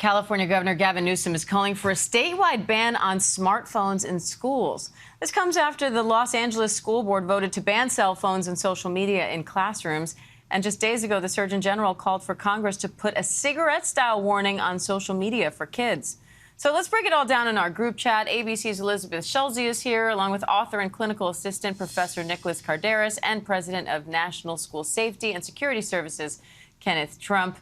California Governor Gavin Newsom is calling for a statewide ban on smartphones in schools. This comes after the Los Angeles School Board voted to ban cell phones and social media in classrooms. And just days ago, the Surgeon General called for Congress to put a cigarette-style warning on social media for kids. So let's break it all down in our group chat. ABC's Elizabeth Schulze is here, along with author and clinical assistant Professor Nicholas Carderas and president of National School Safety and Security Services, Kenneth Trump.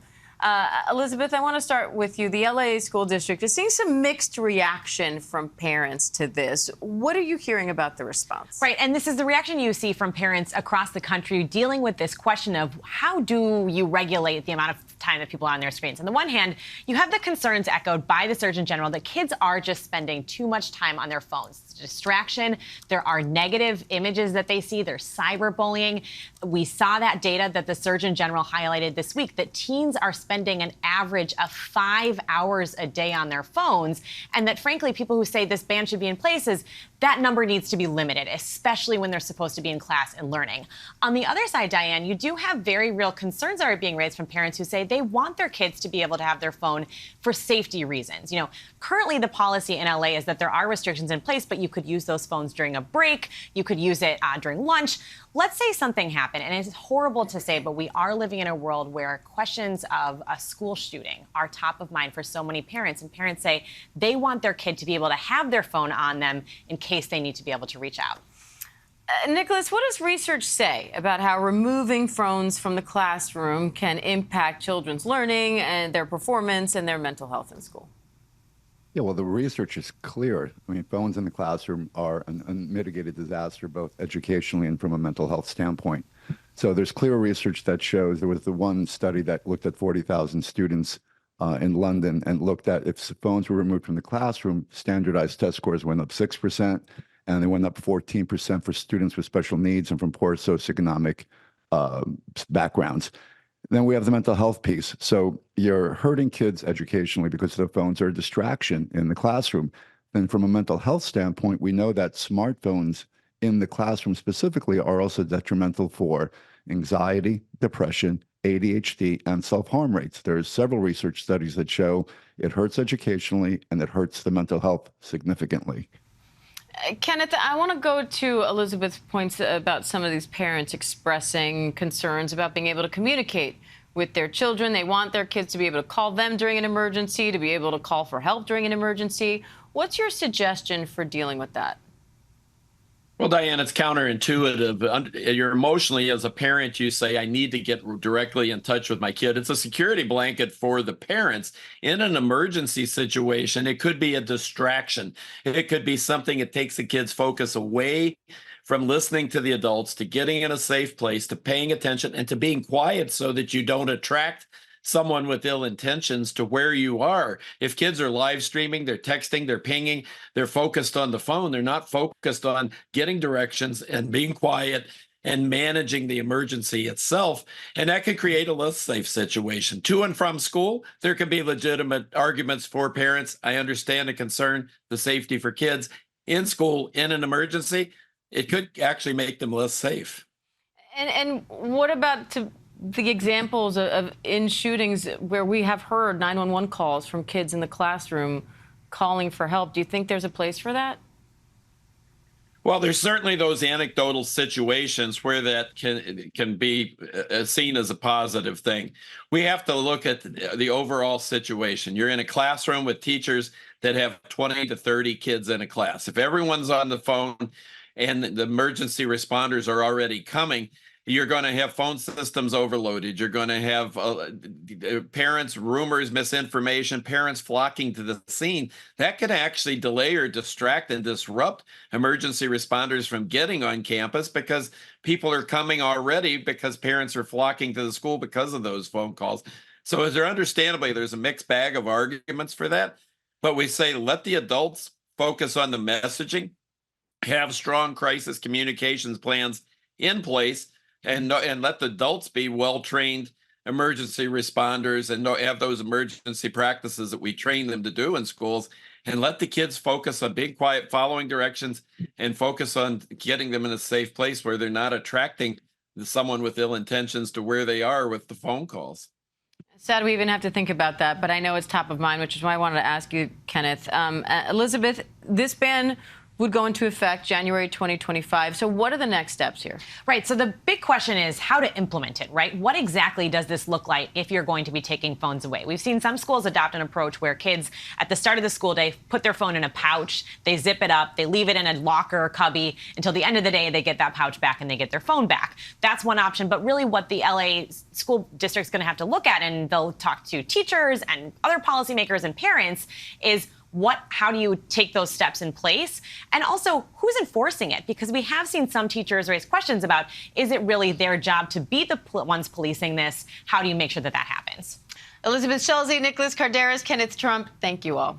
Elizabeth, I want to start with you. The LA School District is seeing some mixed reaction from parents to this. What are you hearing about the response? Right, and this is the reaction you see from parents across the country dealing with this question of how do you regulate the amount of time that people are on their screens. On the one hand, you have the concerns echoed by the Surgeon General that kids are just spending too much time on their phones. It's a distraction. There are negative images that they see. There's cyberbullying. We saw that data that the Surgeon General highlighted this week, that teens are spending an average of 5 hours a day on their phones, and that, frankly, people who say this ban should be in place is that number needs to be limited, especially when they're supposed to be in class and learning. On the other side, Diane, you do have very real concerns that are being raised from parents who say they want their kids to be able to have their phone for safety reasons. You know, currently the policy in LA is that there are restrictions in place, but you could use those phones during a break. You could use it during lunch. Let's say something happened, and it's horrible to say, but we are living in a world where questions of a school shooting are top of mind for so many parents, and parents say they want their kid to be able to have their phone on them in case they need to be able to reach out. Nicholas, what does research say about how removing phones from the classroom can impact children's learning and their performance and their mental health in school? Yeah, well, the research is clear. I mean, phones in the classroom are an unmitigated disaster, both educationally and from a mental health standpoint. So there's clear research that shows, there was the one study that looked at 40,000 students in London and looked at if phones were removed from the classroom, standardized test scores went up 6%, and they went up 14% for students with special needs and from poor socioeconomic backgrounds. Then we have the mental health piece. So you're hurting kids educationally because the phones are a distraction in the classroom. And from a mental health standpoint, we know that smartphones in the classroom specifically are also detrimental for anxiety, depression, ADHD, and self-harm rates. There's several research studies that show it hurts educationally and it hurts the mental health significantly. Kenneth, I want to go to Elizabeth's points about some of these parents expressing concerns about being able to communicate with their children. They want their kids to be able to call them during an emergency, to be able to call for help during an emergency. What's your suggestion for dealing with that? Well, Diane, it's counterintuitive. You're emotionally, as a parent, you say, I need to get directly in touch with my kid. It's a security blanket for the parents. In an emergency situation, it could be a distraction. It could be something that takes the kid's focus away from listening to the adults, to getting in a safe place, to paying attention, and to being quiet so that you don't attract someone with ill intentions to where you are. If kids are live streaming, they're texting, they're pinging, they're focused on the phone. They're not focused on getting directions and being quiet and managing the emergency itself. And that could create a less safe situation. To and from school, there can be legitimate arguments for parents. I understand the concern, the safety for kids. In school, in an emergency, it could actually make them less safe. And what about the examples of in shootings where we have heard 911 calls from kids in the classroom calling for help? Do you think there's a place for that? Well, there's certainly those anecdotal situations where that can be seen as a positive thing. We have to look at the overall situation. You're in a classroom with teachers that have 20 to 30 kids in a class. If everyone's on the phone and the emergency responders are already coming, you're going to have phone systems overloaded. You're going to have parents, rumors, misinformation, parents flocking to the scene. That could actually delay or distract and disrupt emergency responders from getting on campus because people are coming already because parents are flocking to the school because of those phone calls. So as there understandably, there's a mixed bag of arguments for that. But we say, let the adults focus on the messaging, have strong crisis communications plans in place, and let the adults be well-trained emergency responders and have those emergency practices that we train them to do in schools, and let the kids focus on being quiet, following directions, and focus on getting them in a safe place where they're not attracting someone with ill intentions to where they are with the phone calls. Sad we even have to think about that, but I know it's top of mind, which is why I wanted to ask you, Kenneth. Elizabeth, this ban would go into effect January 2025. So what are the next steps here? Right. So the big question is how to implement it, right? What exactly does this look like if you're going to be taking phones away? We've seen some schools adopt an approach where kids at the start of the school day put their phone in a pouch, they zip it up, they leave it in a locker or cubby until the end of the day, they get that pouch back and they get their phone back. That's one option. But really what the LA school district's going to have to look at, and they'll talk to teachers and other policymakers and parents, is how do you take those steps in place? And also, who's enforcing it? Because we have seen some teachers raise questions about, is it really their job to be the ones policing this? How do you make sure that that happens? Elizabeth Schulze, Nicholas Carderas, Kenneth Trump, thank you all.